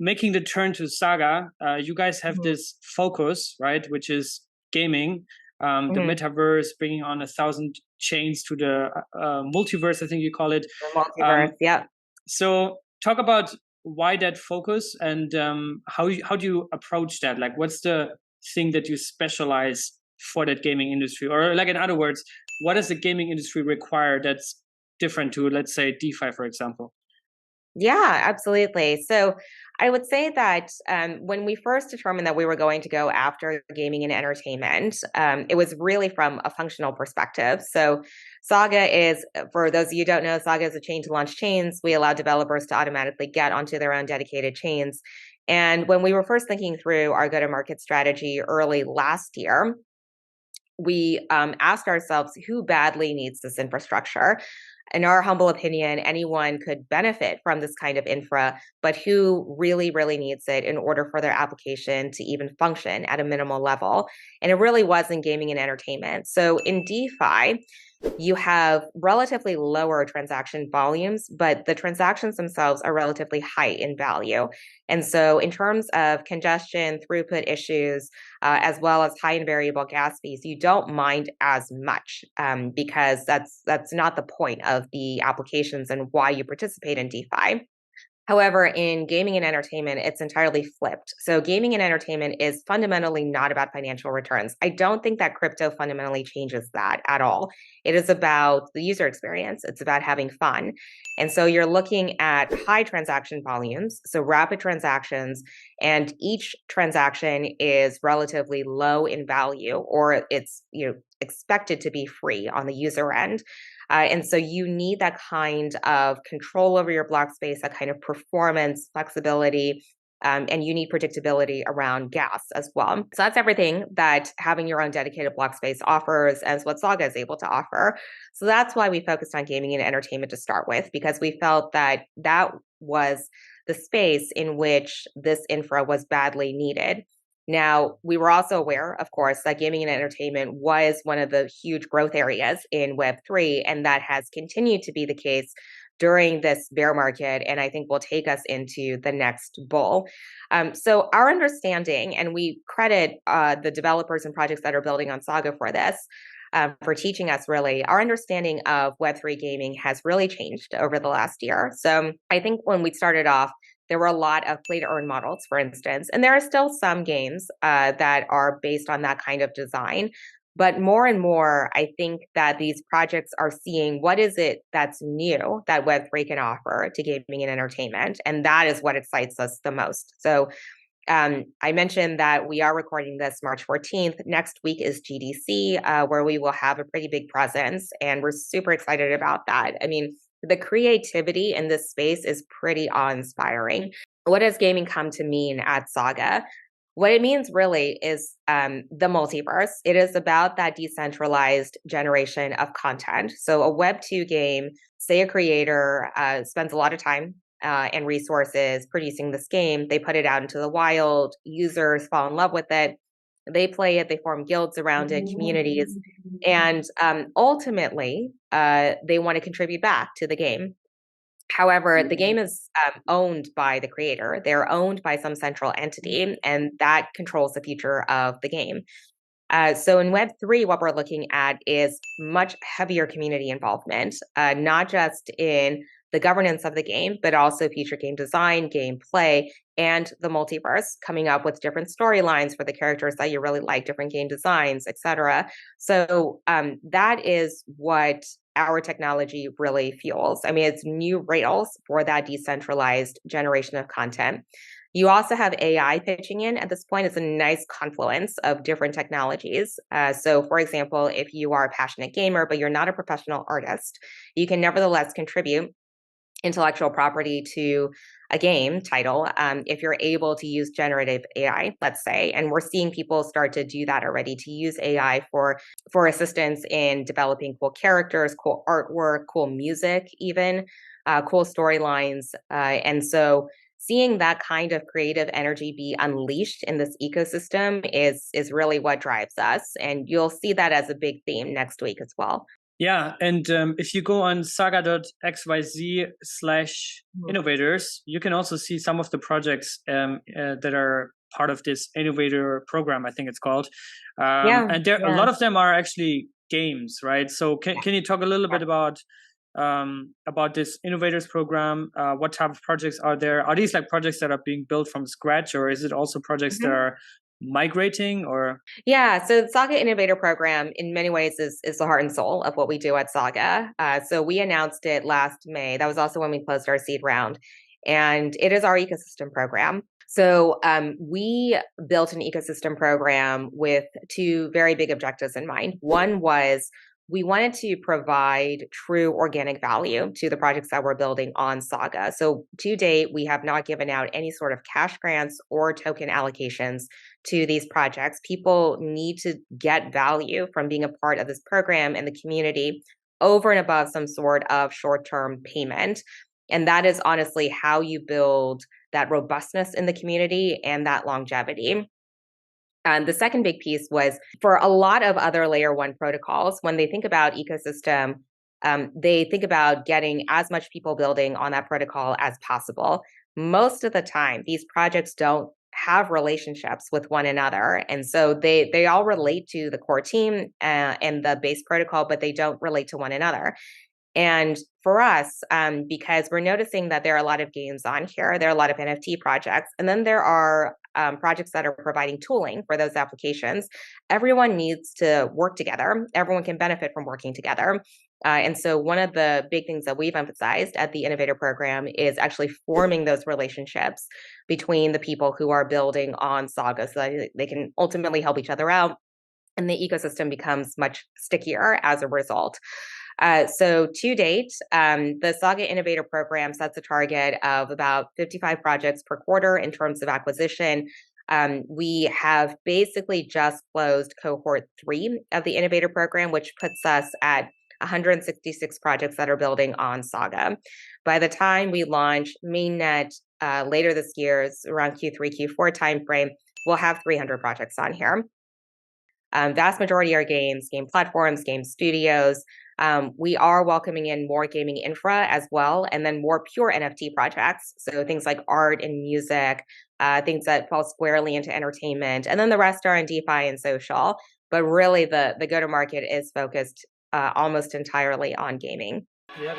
making the turn to Saga, you guys have this focus, right, which is gaming, the metaverse, bringing on 1,000 chains to the multiverse, I think you call it. The multiverse, yeah. So talk about why that focus, and how do you approach that? Like, what's the thing that you specialize for that gaming industry? Or like, in other words, what does the gaming industry require that's different to, let's say, DeFi, for example? Yeah, absolutely. So I would say that when we first determined that we were going to go after gaming and entertainment, it was really from a functional perspective. So Saga is, for those of you who don't know, Saga is a chain to launch chains. We allow developers to automatically get onto their own dedicated chains. And when we were first thinking through our go-to-market strategy early last year, we asked ourselves who badly needs this infrastructure. In our humble opinion, anyone could benefit from this kind of infra, but who really, really needs it in order for their application to even function at a minimal level? And it really was in gaming and entertainment. So in DeFi, you have relatively lower transaction volumes, but the transactions themselves are relatively high in value. And so in terms of congestion, throughput issues, as well as high and variable gas fees, you don't mind as much because that's not the point of the applications and why you participate in DeFi. However, in gaming and entertainment, it's entirely flipped. So gaming and entertainment is fundamentally not about financial returns. I don't think that crypto fundamentally changes that at all. It is about the user experience. It's about having fun. And so you're looking at high transaction volumes, so rapid transactions, and each transaction is relatively low in value, or it's expected to be free on the user end. And so you need that kind of control over your block space, that kind of performance, flexibility, and you need predictability around gas as well. So that's everything that having your own dedicated block space offers, as what Saga is able to offer. So that's why we focused on gaming and entertainment to start with, because we felt that that was the space in which this infra was badly needed. Now, we were also aware, of course, that gaming and entertainment was one of the huge growth areas in Web3, and that has continued to be the case during this bear market, and I think will take us into the next bull. So our understanding, and we credit the developers and projects that are building on Saga for this, for teaching us really, our understanding of Web3 gaming has really changed over the last year. So I think when we started off, there were a lot of play-to-earn models, for instance, and there are still some games that are based on that kind of design. But more and more, I think that these projects are seeing what is it that's new that Web3 can offer to gaming and entertainment, and that is what excites us the most. So I mentioned that we are recording this March 14th. Next week is GDC, where we will have a pretty big presence, and we're super excited about that. I mean, the creativity in this space is pretty awe-inspiring. What does gaming come to mean at Saga? What it means really is the multiverse. It is about that decentralized generation of content. So a Web2 game, say a creator spends a lot of time and resources producing this game. They put it out into the wild. Users fall in love with it. They play it. They form guilds around it, communities. And ultimately, they want to contribute back to the game. However, the game is owned by the creator. They're owned by some central entity, and that controls the future of the game. So in Web3, what we're looking at is much heavier community involvement, not just in the governance of the game, but also future game design, gameplay, and the multiverse, coming up with different storylines for the characters that you really like, different game designs, etc. So that is what our technology really fuels. I mean, it's new rails for that decentralized generation of content. You also have AI pitching in at this point. It's a nice confluence of different technologies. So for example, if you are a passionate gamer, but you're not a professional artist, you can nevertheless contribute intellectual property to a game title if you're able to use generative AI, let's say. And we're seeing people start to do that already, to use AI for assistance in developing cool characters, cool artwork, cool music, even cool storylines. And so seeing that kind of creative energy be unleashed in this ecosystem is really what drives us. And you'll see that as a big theme next week as well. Yeah, and if you go on saga.xyz/innovators, you can also see some of the projects that are part of this innovator program, I think it's called. And there a lot of them are actually games, right? So can you talk a little bit about this innovators program? What type of projects are there? Are these like projects that are being built from scratch, or is it also projects that are migrating? Or so the Saga Innovator Program in many ways is the heart and soul of what we do at Saga. So we announced it last May. That was also when we closed our seed round, and it is our ecosystem program. So we built an ecosystem program with two very big objectives in mind. One was we wanted to provide true organic value to the projects that we're building on Saga. So to date, we have not given out any sort of cash grants or token allocations to these projects. People need to get value from being a part of this program and the community over and above some sort of short-term payment. And that is honestly how you build that robustness in the community and that longevity. The second big piece was for a lot of other layer one protocols, when they think about ecosystem, they think about getting as much people building on that protocol as possible. Most of the time, these projects don't have relationships with one another. And so they all relate to the core team and the base protocol, but they don't relate to one another. And for us, because we're noticing that there are a lot of games on here, there are a lot of NFT projects, and then there are projects that are providing tooling for those applications. Everyone needs to work together. Everyone can benefit from working together. And so one of the big things that we've emphasized at the Innovator Program is actually forming those relationships between the people who are building on Saga so that they can ultimately help each other out. And the ecosystem becomes much stickier as a result. So to date, the Saga Innovator Program sets a target of about 55 projects per quarter in terms of acquisition. We have basically just closed cohort 3 of the Innovator Program, which puts us at 166 projects that are building on Saga. By the time we launch mainnet later this year, around Q3, Q4 timeframe, we'll have 300 projects on here. Vast majority are games, game platforms, game studios. We are welcoming in more gaming infra as well, and then more pure NFT projects. So things like art and music, things that fall squarely into entertainment, and then the rest are in DeFi and social. But really, the go-to-market is focused almost entirely on gaming. Yeah.